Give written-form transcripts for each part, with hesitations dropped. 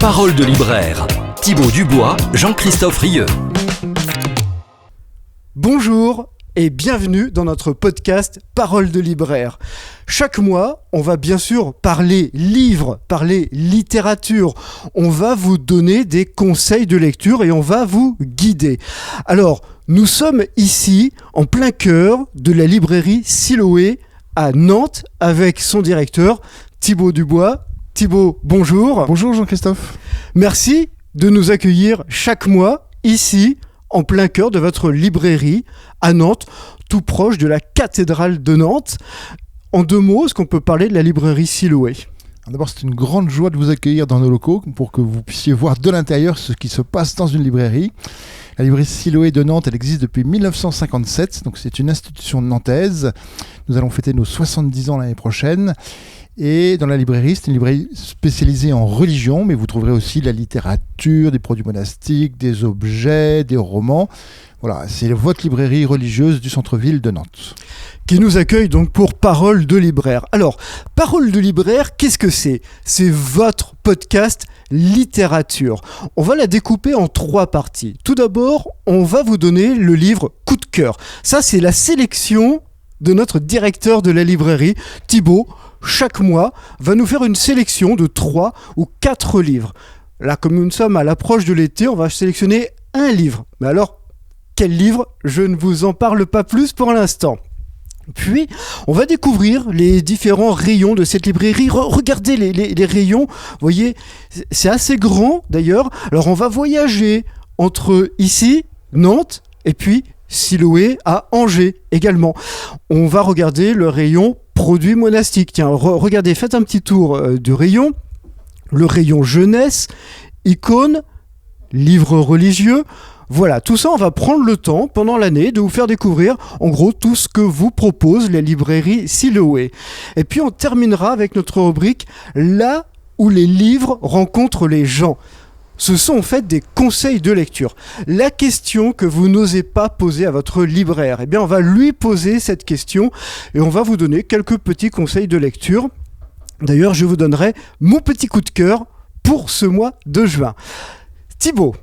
Parole de libraire. Thibaut Dubois, Jean-Christophe Rieu. Bonjour et bienvenue dans notre podcast Parole de libraire. Chaque mois, on va bien sûr parler livres, parler littérature. On va vous donner des conseils de lecture et on va vous guider. Alors, nous sommes ici en plein cœur de la librairie Siloé à Nantes avec son directeur Thibaut Dubois. Thibaut, bonjour. Bonjour Jean-Christophe. Merci de nous accueillir chaque mois ici en plein cœur de votre librairie à Nantes, tout proche de la cathédrale de Nantes. En deux mots, est-ce qu'on peut parler de la librairie Siloé ? D'abord, c'est une grande joie de vous accueillir dans nos locaux pour que vous puissiez voir de l'intérieur ce qui se passe dans une librairie. La librairie Siloé de Nantes, elle existe depuis 1957, donc c'est une institution nantaise. Nous allons fêter nos 70 ans l'année prochaine. Et dans la librairie, c'est une librairie spécialisée en religion, mais vous trouverez aussi de la littérature, des produits monastiques, des objets, des romans. Voilà, c'est votre librairie religieuse du centre-ville de Nantes. Qui nous accueille donc pour Parole de libraire. Alors, Parole de libraire, qu'est-ce que c'est ? C'est votre podcast littérature. On va la découper en trois parties. Tout d'abord, on va vous donner le livre Coup de cœur. Ça, c'est la sélection de notre directeur de la librairie, Thibaut. Chaque mois, va nous faire une sélection de 3 ou 4 livres. Là, comme nous sommes à l'approche de l'été, on va sélectionner un livre. Mais alors, quel livre ? Je ne vous en parle pas plus pour l'instant. Puis, on va découvrir les différents rayons de cette librairie. Regardez les rayons, vous voyez, c'est assez grand d'ailleurs. Alors, on va voyager entre ici, Nantes, et puis Siloé à Angers également. On va regarder le rayon produits monastiques. Tiens, regardez, faites un petit tour du rayon. Le rayon jeunesse, icônes, livres religieux. Voilà, tout ça, on va prendre le temps pendant l'année de vous faire découvrir en gros tout ce que vous propose la librairie Siloé. Et puis on terminera avec notre rubrique Là où les livres rencontrent les gens. Ce sont en fait des conseils de lecture. La question que vous n'osez pas poser à votre libraire, eh bien on va lui poser cette question et on va vous donner quelques petits conseils de lecture. D'ailleurs, je vous donnerai mon petit coup de cœur pour ce mois de juin. Thibaut,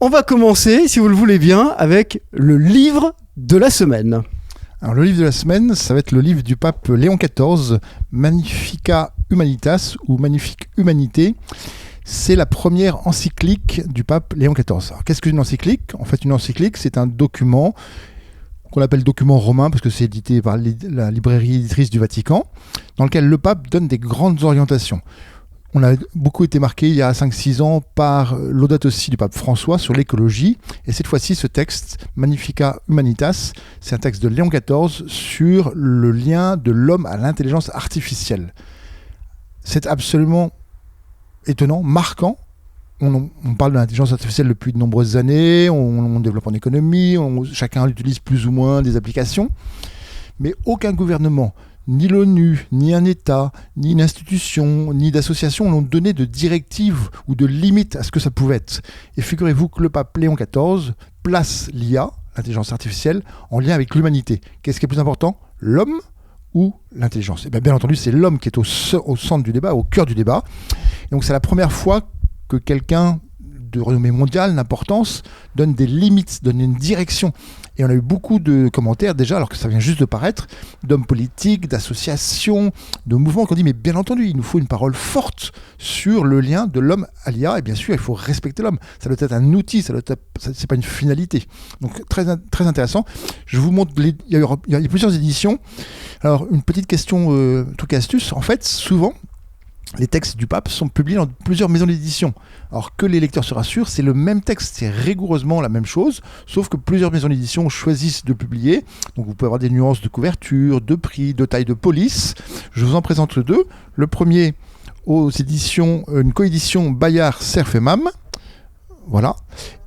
on va commencer, si vous le voulez bien, avec le livre de la semaine. Alors le livre de la semaine, ça va être le livre du pape Léon XIV, Magnificat Humanitas ou Magnifique Humanité. C'est la première encyclique du pape Léon XIV. Alors, qu'est-ce qu'une encyclique ? En fait, une encyclique, c'est un document qu'on appelle document romain parce que c'est édité par la librairie éditrice du Vatican, dans lequel le pape donne des grandes orientations. On a beaucoup été marqué il y a 5-6 ans par Laudato Si du pape François sur l'écologie. Et cette fois-ci, ce texte, Magnificat Humanitas, c'est un texte de Léon XIV sur le lien de l'homme à l'intelligence artificielle. C'est absolument étonnant, marquant. On parle de l'intelligence artificielle depuis de nombreuses années, on développe en économie, chacun utilise plus ou moins des applications, mais aucun gouvernement, ni l'ONU, ni un État, ni une institution, ni d'association n'ont donné de directives ou de limites à ce que ça pouvait être. Et figurez-vous que le pape Léon XIV place l'IA, l'intelligence artificielle, en lien avec l'humanité. Qu'est-ce qui est plus important ? L'homme ou l'intelligence ? Et bien entendu, c'est l'homme qui est au centre du débat, au cœur du débat. Et donc c'est la première fois que quelqu'un de renommée mondiale, d'importance, donne des limites, donne une direction. Et on a eu beaucoup de commentaires déjà, alors que ça vient juste de paraître, d'hommes politiques, d'associations, de mouvements qui ont dit mais bien entendu, il nous faut une parole forte sur le lien de l'homme à l'IA. Et bien sûr, il faut respecter l'homme. Ça doit être un outil, c'est pas une finalité. Donc très, très intéressant. Je vous montre, il y a plusieurs éditions. Alors une petite question, truc et astuce. En fait, souvent, les textes du pape sont publiés dans plusieurs maisons d'édition. Alors que les lecteurs se rassurent, c'est le même texte, c'est rigoureusement la même chose, sauf que plusieurs maisons d'édition choisissent de publier. Donc vous pouvez avoir des nuances de couverture, de prix, de taille de police. Je vous en présente deux. Le premier aux éditions, une coédition Bayard, Cerf et Mam. Voilà.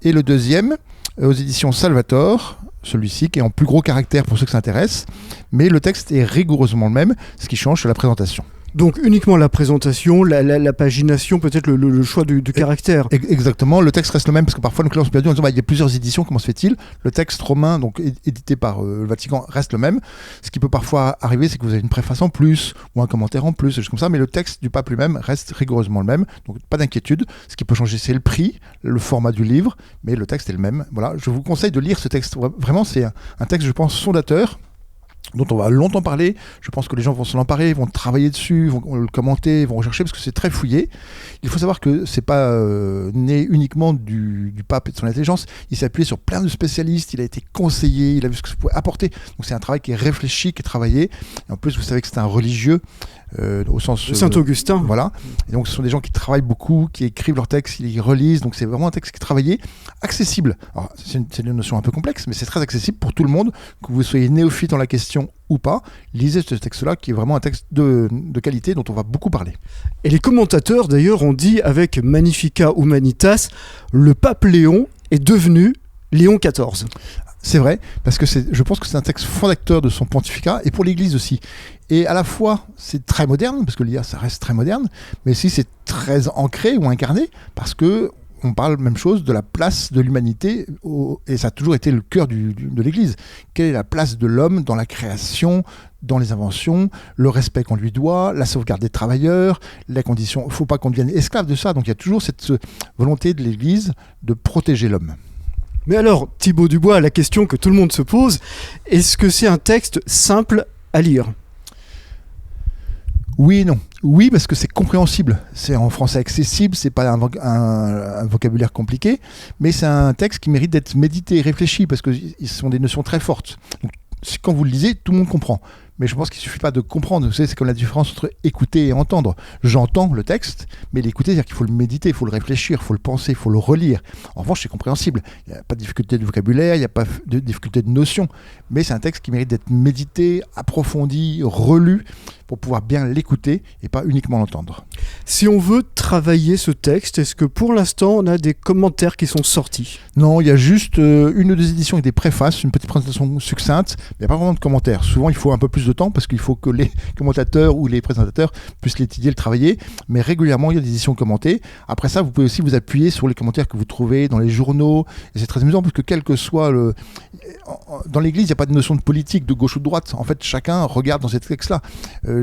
Et le deuxième aux éditions Salvator, celui-ci qui est en plus gros caractère pour ceux que ça intéresse. Mais le texte est rigoureusement le même, ce qui change, c'est la présentation. Donc uniquement la présentation, la pagination, peut-être le choix du caractère. Exactement, le texte reste le même parce que parfois nos clients sont perdus en disant il y a plusieurs éditions, comment se fait-il? Le texte romain, donc édité par le Vatican, reste le même. Ce qui peut parfois arriver, c'est que vous avez une préface en plus ou un commentaire en plus, des choses comme ça, mais le texte du pape lui-même reste rigoureusement le même, donc pas d'inquiétude. Ce qui peut changer, c'est le prix, le format du livre, mais le texte est le même. Voilà, je vous conseille de lire ce texte. Vraiment, c'est un texte, je pense, fondateur, dont on va longtemps parler. Je pense que les gens vont s'en emparer, vont travailler dessus, vont le commenter, vont rechercher, parce que c'est très fouillé. Il faut savoir que c'est pas né uniquement du pape et de son intelligence. Il s'est appuyé sur plein de spécialistes, il a été conseillé, il a vu ce que ça pouvait apporter. Donc c'est un travail qui est réfléchi, qui est travaillé. Et en plus, vous savez que c'est un religieux, au sens Saint-Augustin. Voilà. Et donc ce sont des gens qui travaillent beaucoup, qui écrivent leurs textes, ils relisent. Donc c'est vraiment un texte qui est travaillé, accessible. Alors c'est une notion un peu complexe, mais c'est très accessible pour tout le monde, que vous soyez néophyte dans la question ou pas. Lisez ce texte-là, qui est vraiment un texte de qualité dont on va beaucoup parler. Et les commentateurs d'ailleurs ont dit avec Magnificat Humanitas, le pape Léon est devenu Léon XIV. C'est vrai, parce que je pense que c'est un texte fondateur de son pontificat, et pour l'Église aussi. Et à la fois, c'est très moderne, parce que l'IA, ça reste très moderne, mais aussi c'est très ancré ou incarné, parce que on parle même chose de la place de l'humanité, et ça a toujours été le cœur de l'Église. Quelle est la place de l'homme dans la création, dans les inventions, le respect qu'on lui doit, la sauvegarde des travailleurs, les conditions. Il ne faut pas qu'on devienne esclave de ça. Donc il y a toujours cette volonté de l'Église de protéger l'homme. Mais alors, Thibaut Dubois, la question que tout le monde se pose, est-ce que c'est un texte simple à lire ? Oui et non. Oui, parce que c'est compréhensible. C'est en français accessible, c'est pas un vocabulaire compliqué, mais c'est un texte qui mérite d'être médité et réfléchi, parce que ce sont des notions très fortes. Donc, quand vous le lisez, tout le monde comprend. Mais je pense qu'il ne suffit pas de comprendre. Vous savez, c'est comme la différence entre écouter et entendre. J'entends le texte, mais l'écouter, c'est-à-dire qu'il faut le méditer, il faut le réfléchir, il faut le penser, il faut le relire. En revanche, c'est compréhensible. Il n'y a pas de difficulté de vocabulaire, il n'y a pas de difficulté de notion. Mais c'est un texte qui mérite d'être médité, approfondi, relu, pour pouvoir bien l'écouter et pas uniquement l'entendre. Si on veut travailler ce texte, est-ce que pour l'instant, on a des commentaires qui sont sortis ? Non, il y a juste une ou deux éditions avec des préfaces, une petite présentation succincte, mais il n'y a pas vraiment de commentaires. Souvent, il faut un peu plus de temps parce qu'il faut que les commentateurs ou les présentateurs puissent l'étudier, le travailler, mais régulièrement, il y a des éditions commentées. Après ça, vous pouvez aussi vous appuyer sur les commentaires que vous trouvez dans les journaux, et c'est très amusant parce que quel que soit dans l'Église, il n'y a pas de notion de politique, de gauche ou de droite. En fait, chacun regarde dans ces textes-là.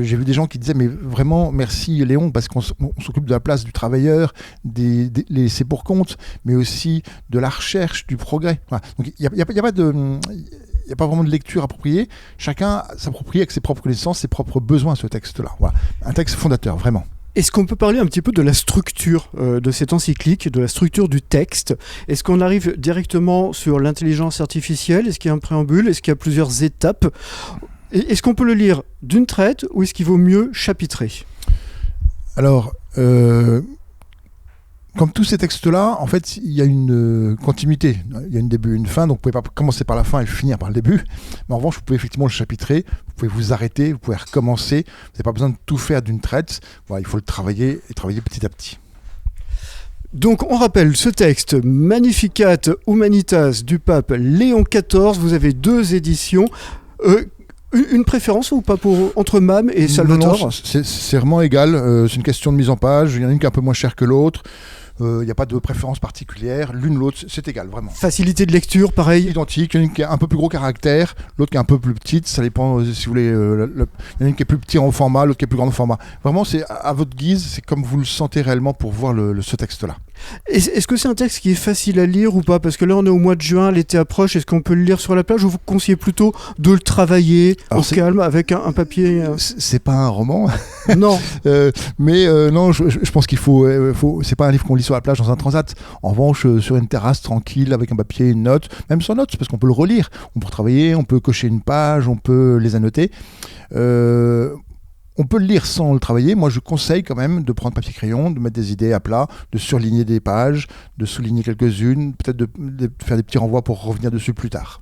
J'ai vu des gens qui disaient, mais vraiment, merci Léon, parce qu'on s'occupe de la place du travailleur, des laissés pour compte, mais aussi de la recherche, du progrès. Voilà. Donc, il n'y a pas vraiment de lecture appropriée. Chacun s'approprie avec ses propres connaissances, ses propres besoins, ce texte-là. Voilà. Un texte fondateur, vraiment. Est-ce qu'on peut parler un petit peu de la structure de cette encyclique, de la structure du texte ? Est-ce qu'on arrive directement sur l'intelligence artificielle ? Est-ce qu'il y a un préambule ? Est-ce qu'il y a plusieurs étapes ? Est-ce qu'on peut le lire d'une traite ou est-ce qu'il vaut mieux chapitrer ? Alors, comme tous ces textes-là, en fait, il y a une continuité. Il y a un début et une fin, donc vous ne pouvez pas commencer par la fin et finir par le début. Mais en revanche, vous pouvez effectivement le chapitrer, vous pouvez vous arrêter, vous pouvez recommencer. Vous n'avez pas besoin de tout faire d'une traite. Voilà, il faut le travailler et travailler petit à petit. Donc on rappelle ce texte Magnificat Humanitas du pape Léon XIV. Vous avez 2 éditions. Une préférence ou pas entre MAM et Salvator ? Non, c'est vraiment égal. C'est une question de mise en page. Il y en a une qui est un peu moins chère que l'autre. Il n'y a pas de préférence particulière. L'une, l'autre, c'est égal, vraiment. Facilité de lecture, pareil. Identique. Il y en a une qui a un peu plus gros caractère, l'autre qui est un peu plus petite. Ça dépend, si vous voulez. Il y en a une qui est plus petit en format, l'autre qui est plus grand en format. Vraiment, c'est à votre guise. C'est comme vous le sentez réellement pour voir ce texte-là. Est-ce que c'est un texte qui est facile à lire ou pas ? Parce que là, on est au mois de juin, l'été approche. Est-ce qu'on peut le lire sur la plage ou vous conseillez plutôt de le travailler au calme avec un papier C'est pas un roman. Non. Mais non, je pense qu'il faut. C'est pas un livre qu'on lit sur la plage dans un transat. En revanche, sur une terrasse tranquille avec un papier, une note, même sans note, parce qu'on peut le relire. On peut travailler, on peut cocher une page, on peut les annoter. On peut le lire sans le travailler. Moi, je conseille quand même de prendre papier-crayon, de mettre des idées à plat, de surligner des pages, de souligner quelques-unes, peut-être de faire des petits renvois pour revenir dessus plus tard.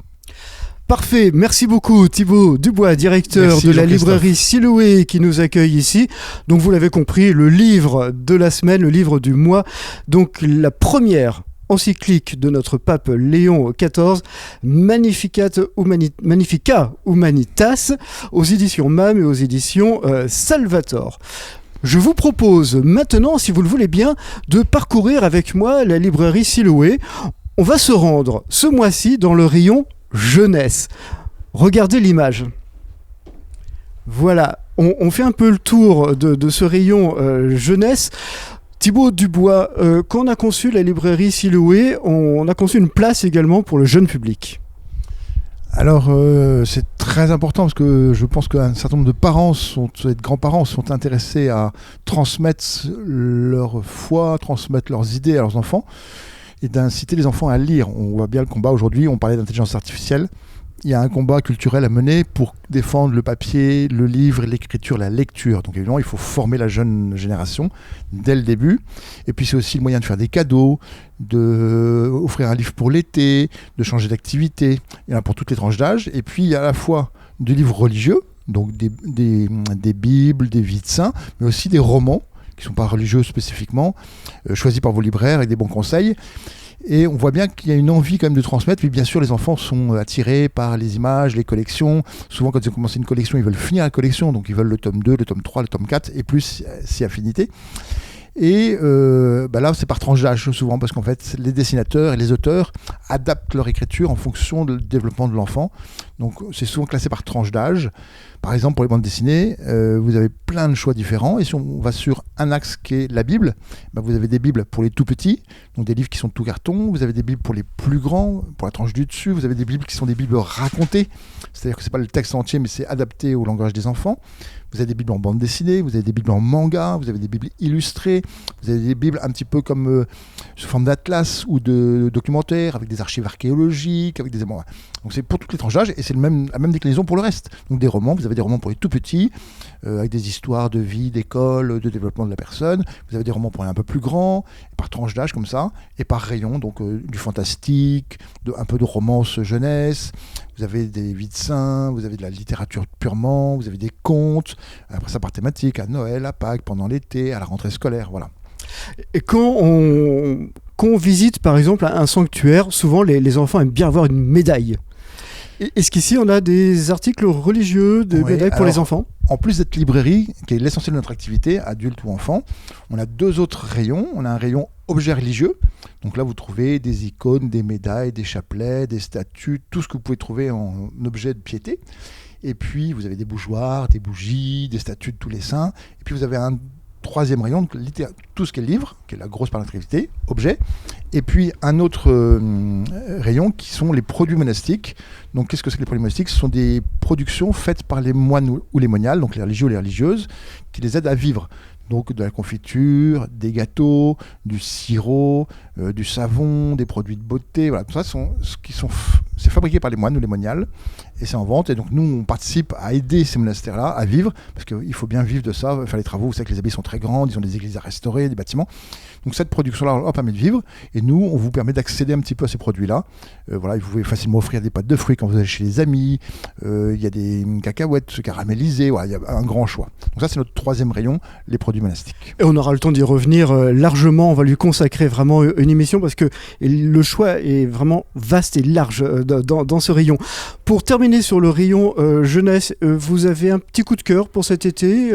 Parfait, merci beaucoup Thibaut Dubois, directeur de la librairie Siloué qui nous accueille ici. Donc vous l'avez compris, le livre de la semaine, le livre du mois, donc la première encyclique de notre pape Léon XIV, Magnifica Humanitas, aux éditions MAM et aux éditions Salvator. Je vous propose maintenant, si vous le voulez bien, de parcourir avec moi la librairie Siloué. On va se rendre ce mois-ci dans le rayon jeunesse. Regardez l'image. Voilà, on fait un peu le tour de ce rayon jeunesse. Thibaut Dubois, quand on a conçu la librairie Siloué, on a conçu une place également pour le jeune public. Alors, c'est très important parce que je pense qu'un certain nombre de parents et de grands-parents sont intéressés à transmettre leur foi, transmettre leurs idées à leurs enfants et d'inciter les enfants à lire. On voit bien le combat aujourd'hui, on parlait d'intelligence artificielle. Il y a un combat culturel à mener pour défendre le papier, le livre, l'écriture, la lecture. Donc évidemment, il faut former la jeune génération dès le début. Et puis c'est aussi le moyen de faire des cadeaux, d'offrir un livre pour l'été, de changer d'activité. Il y en a pour toutes les tranches d'âge. Et puis il y a à la fois du livre religieux, donc des bibles, des vies de saints, mais aussi des romans qui ne sont pas religieux spécifiquement, choisis par vos libraires avec des bons conseils. Et on voit bien qu'il y a une envie quand même de transmettre. Puis bien sûr, les enfants sont attirés par les images, les collections. Souvent, quand ils ont commencé une collection, ils veulent finir la collection. Donc, ils veulent le tome 2, le tome 3, le tome 4 et plus si affinité. Et là, c'est par tranche d'âge souvent, parce qu'en fait, les dessinateurs et les auteurs adaptent leur écriture en fonction du développement de l'enfant. Donc, c'est souvent classé par tranche d'âge. Par exemple, pour les bandes dessinées, vous avez plein de choix différents. Et si on va sur un axe qui est la Bible, vous avez des Bibles pour les tout petits, donc des livres qui sont tout carton. Vous avez des Bibles pour les plus grands, pour la tranche du dessus. Vous avez des Bibles qui sont des Bibles racontées, c'est-à-dire que ce n'est pas le texte entier, mais c'est adapté au langage des enfants. Vous avez des Bibles en bande dessinée, vous avez des Bibles en manga, vous avez des Bibles illustrées, vous avez des Bibles un petit peu comme sous forme d'atlas ou de documentaire, avec des archives archéologiques, avec des... Donc c'est pour toutes les tranches d'âge, et c'est la même déclinaison pour le reste. Donc des romans, vous avez des romans pour les tout petits, avec des histoires de vie, d'école, de développement de la personne. Vous avez des romans pour les un peu plus grands, par tranche d'âge comme ça, et par rayon, donc du fantastique, un peu de romance jeunesse. Vous avez des vies de saints, vous avez de la littérature purement, vous avez des contes, après ça par thématique, à Noël, à Pâques, pendant l'été, à la rentrée scolaire, voilà. Et quand on visite par exemple un sanctuaire, souvent les enfants aiment bien avoir une médaille. Est-ce qu'ici on a des articles religieux, des médailles pour les enfants ? En plus d'être librairie, qui est l'essentiel de notre activité, adulte ou enfant, on a deux autres rayons. On a un rayon objets religieux. Donc là, vous trouvez des icônes, des médailles, des chapelets, des statues, tout ce que vous pouvez trouver en objet de piété. Et puis, vous avez des bougeoirs, des bougies, des statues de tous les saints. Et puis, vous avez un troisième rayon, donc tout ce qui est livre, qui est la grosse part de notre activité, objets. Et puis, un autre rayon qui sont les produits monastiques. Donc, qu'est-ce que c'est que les produits monastiques ? Ce sont des productions faites par les moines ou les moniales, donc les religieux ou les religieuses, qui les aident à vivre. Donc de la confiture, des gâteaux, du sirop, du savon, des produits de beauté, voilà, tout ça c'est fabriqué par les moines ou les moniales et c'est en vente. Et donc nous on participe à aider ces monastères-là à vivre parce qu'il faut bien vivre de ça, faire les travaux. Vous savez que les abbayes sont très grandes, ils ont des églises à restaurer, des bâtiments. Donc cette production-là leur permet de vivre et nous on vous permet d'accéder un petit peu à ces produits-là. Voilà, vous pouvez facilement offrir des pâtes de fruits quand vous allez chez les amis. Il y a des cacahuètes caramélisées, voilà, il y a un grand choix. Donc ça c'est notre troisième rayon, les produits monastiques. Et on aura le temps d'y revenir largement, on va lui consacrer vraiment une émission parce que le choix est vraiment vaste et large dans ce rayon. Pour terminer sur le rayon jeunesse, vous avez un petit coup de cœur pour cet été,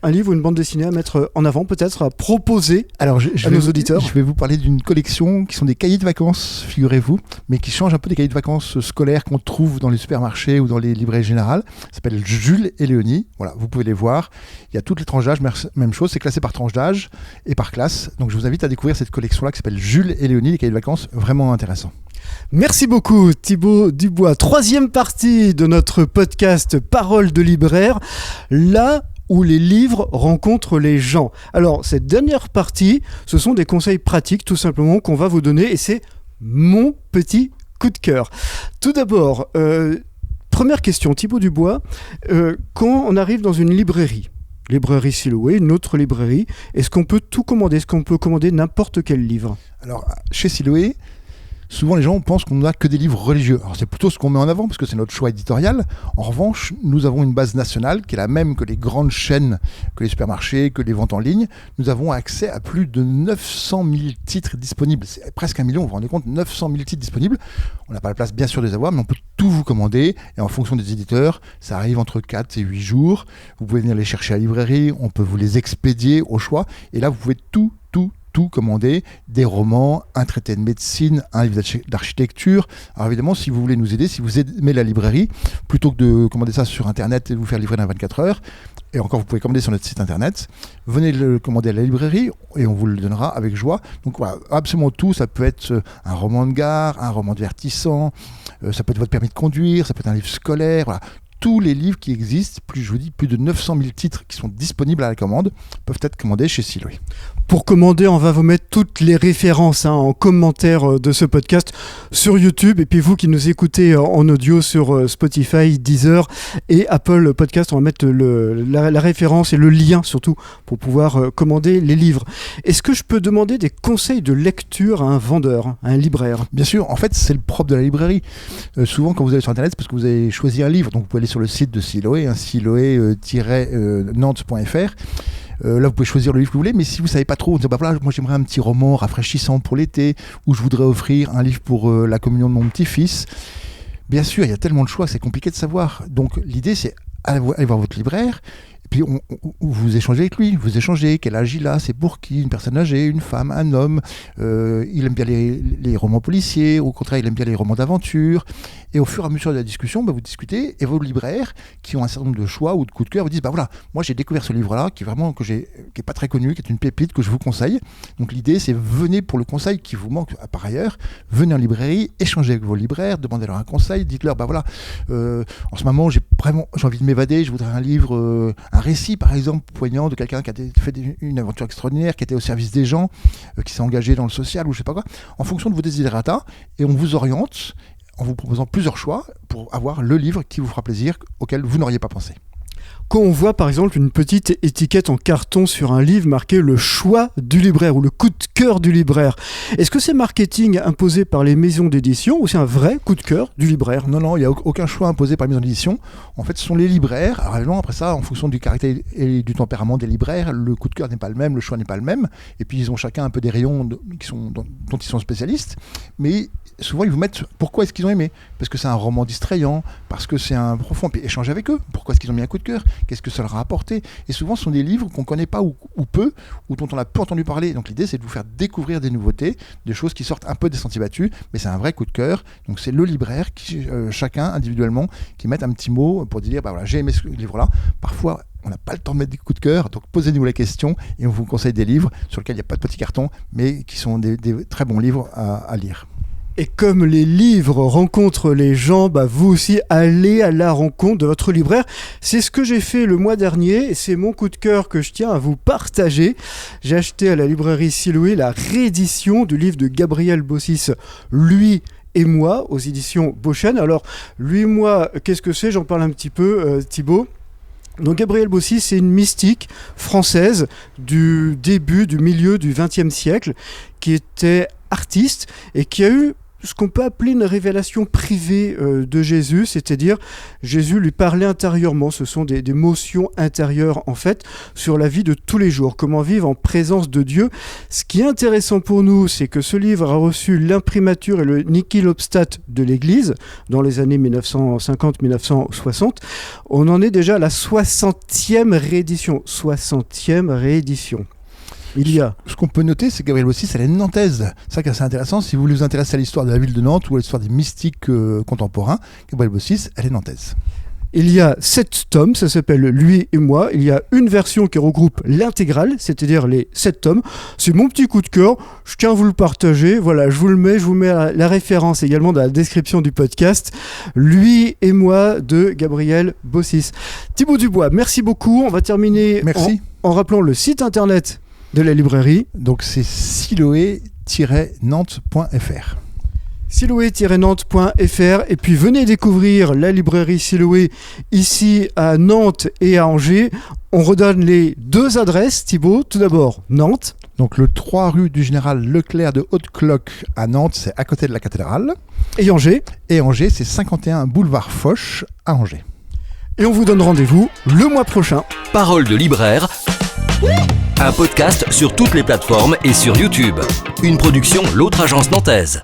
un livre ou une bande dessinée à mettre en avant, peut-être à proposer à nos auditeurs. Je vais vous parler d'une collection qui sont des cahiers de vacances, figurez-vous, mais qui changent un peu des cahiers de vacances scolaires qu'on trouve dans les supermarchés ou dans les librairies générales. Ça s'appelle Jules et Léonie. Voilà, vous pouvez les voir. Il y a toutes les tranches d'âge, même chose, c'est classé par tranche d'âge et par classe. Donc je vous invite à découvrir cette collection-là qui s'appelle Jules et Léonie, les cahiers de vacances, vraiment intéressant. Merci beaucoup Thibaut Dubois. Troisième partie de notre podcast Parole de libraire, là où les livres rencontrent les gens. Alors cette dernière partie, ce sont des conseils pratiques tout simplement qu'on va vous donner et c'est mon petit coup de cœur. Tout d'abord, première question, Thibaut Dubois, quand on arrive dans une librairie Siloué, une autre librairie, est-ce qu'on peut tout commander ? Est-ce qu'on peut commander n'importe quel livre ? Alors chez Siloué, souvent les gens pensent qu'on n'a que des livres religieux. Alors c'est plutôt ce qu'on met en avant parce que c'est notre choix éditorial. En revanche, nous avons une base nationale qui est la même que les grandes chaînes, que les supermarchés, que les ventes en ligne. Nous avons accès à plus de 900 000 titres disponibles. C'est presque 1 million, vous vous rendez compte, 900 000 titres disponibles. On n'a pas la place bien sûr de les avoir, mais on peut tout vous commander. Et en fonction des éditeurs, ça arrive entre 4 et 8 jours. Vous pouvez venir les chercher à la librairie, on peut vous les expédier au choix. Et là, vous pouvez tout commander, des romans, un traité de médecine, un livre d'architecture. Alors évidemment, si vous voulez nous aider, si vous aimez la librairie, plutôt que de commander ça sur Internet et de vous faire livrer dans 24 heures, et encore vous pouvez commander sur notre site Internet, venez le commander à la librairie et on vous le donnera avec joie. Donc voilà, absolument tout, ça peut être un roman de gare, un roman divertissant, ça peut être votre permis de conduire, ça peut être un livre scolaire, voilà. Tous les livres qui existent, je vous dis, plus de 900 000 titres qui sont disponibles à la commande, peuvent être commandés chez Siloé. Pour commander, on va vous mettre toutes les références en commentaire de ce podcast sur YouTube. Et puis vous qui nous écoutez en audio sur Spotify, Deezer et Apple Podcast, on va mettre la référence et le lien surtout pour pouvoir commander les livres. Est-ce que je peux demander des conseils de lecture à un vendeur, à un libraire ? Bien sûr, en fait c'est le propre de la librairie. Souvent quand vous allez sur Internet, c'est parce que vous avez choisi un livre, donc vous pouvez aller sur le site de Siloé, siloé-nantes.fr. Là, vous pouvez choisir le livre que vous voulez, mais si vous ne savez pas trop, vous dites, voilà, moi j'aimerais un petit roman rafraîchissant pour l'été, ou je voudrais offrir un livre pour la communion de mon petit-fils. Bien sûr, il y a tellement de choix, c'est compliqué de savoir. Donc l'idée, c'est aller voir votre libraire, et puis vous échangez avec lui, vous échangez, quel âge il a, c'est pour qui, une personne âgée, une femme, un homme, il aime bien les romans policiers, au contraire, il aime bien les romans d'aventure. Et au fur et à mesure de la discussion, vous discutez, et vos libraires, qui ont un certain nombre de choix ou de coups de cœur, vous disent, voilà, moi j'ai découvert ce livre-là, qui est pas très connu, qui est une pépite que je vous conseille. Donc l'idée, c'est venez pour le conseil qui vous manque par ailleurs, venez en librairie, échangez avec vos libraires, demandez-leur un conseil, dites-leur, voilà, en ce moment, j'ai envie de m'évader, je voudrais un livre, un récit par exemple, poignant de quelqu'un qui a fait une aventure extraordinaire, qui était au service des gens, qui s'est engagé dans le social ou je sais pas quoi, en fonction de vos desiderata, et on vous oriente en vous proposant plusieurs choix pour avoir le livre qui vous fera plaisir, auquel vous n'auriez pas pensé. Quand on voit par exemple une petite étiquette en carton sur un livre marqué le choix du libraire ou le coup de cœur du libraire, est-ce que c'est marketing imposé par les maisons d'édition ou c'est un vrai coup de cœur du libraire ? Non, il n'y a aucun choix imposé par les maisons d'édition. En fait, ce sont les libraires. Alors après ça, en fonction du caractère et du tempérament des libraires, le coup de cœur n'est pas le même, le choix n'est pas le même. Et puis ils ont chacun un peu des rayons dont ils sont spécialistes. Mais souvent, ils vous mettent pourquoi est-ce qu'ils ont aimé. Parce que c'est un roman distrayant, parce que c'est un profond. Puis échanger avec eux. Pourquoi est-ce qu'ils ont mis un coup de cœur ? Qu'est-ce que ça leur a apporté ? Et souvent, ce sont des livres qu'on ne connaît pas ou peu, ou dont on a peu entendu parler. Donc l'idée, c'est de vous faire découvrir des nouveautés, des choses qui sortent un peu des sentiers battus, mais c'est un vrai coup de cœur. Donc c'est le libraire, qui, chacun individuellement, qui met un petit mot pour dire, voilà, j'ai aimé ce livre-là. Parfois, on n'a pas le temps de mettre des coups de cœur, donc posez-nous la question et on vous conseille des livres sur lesquels il n'y a pas de petits cartons, mais qui sont des très bons livres à lire. Et comme les livres rencontrent les gens, vous aussi allez à la rencontre de votre libraire. C'est ce que j'ai fait le mois dernier et c'est mon coup de cœur que je tiens à vous partager. J'ai acheté à la librairie Siloé la réédition du livre de Gabriel Bossis, Lui et moi, aux éditions Beauchesne. Alors, Lui et moi, qu'est-ce que c'est ? J'en parle un petit peu, Thibaut. Donc Gabriel Bossis, c'est une mystique française du milieu du XXe siècle qui était artiste et qui a eu ce qu'on peut appeler une révélation privée de Jésus, c'est-à-dire Jésus lui parlait intérieurement, ce sont des motions intérieures en fait, sur la vie de tous les jours, comment vivre en présence de Dieu. Ce qui est intéressant pour nous, c'est que ce livre a reçu l'imprimature et le nichilobstat de l'Église dans les années 1950-1960. On en est déjà à la 60e réédition. 60e réédition. Ce qu'on peut noter, c'est que Gabriel Bossis, elle est nantaise. C'est ça qui est assez intéressant. Si vous vous intéressez à l'histoire de la ville de Nantes ou à l'histoire des mystiques contemporains, Gabriel Bossis, elle est nantaise. Il y a 7 tomes, ça s'appelle Lui et moi. Il y a une version qui regroupe l'intégrale, c'est-à-dire les 7 tomes. C'est mon petit coup de cœur, je tiens à vous le partager. Voilà, je vous mets la référence également dans la description du podcast. Lui et moi de Gabriel Bossis. Thibaut Dubois, merci beaucoup. On va terminer en rappelant le site internet de la librairie. Donc c'est siloé-nantes.fr. Siloé-nantes.fr et puis venez découvrir la librairie Siloé ici à Nantes et à Angers. On redonne les 2 adresses, Thibaut. Tout d'abord, Nantes. Donc le 3 rue du Général Leclerc de Haute-Cloque à Nantes, c'est à côté de la cathédrale. Et Angers? Et Angers, c'est 51 boulevard Foch à Angers. Et on vous donne rendez-vous le mois prochain. Parole de libraire, un podcast sur toutes les plateformes et sur YouTube. Une production L'Autre Agence Nantaise.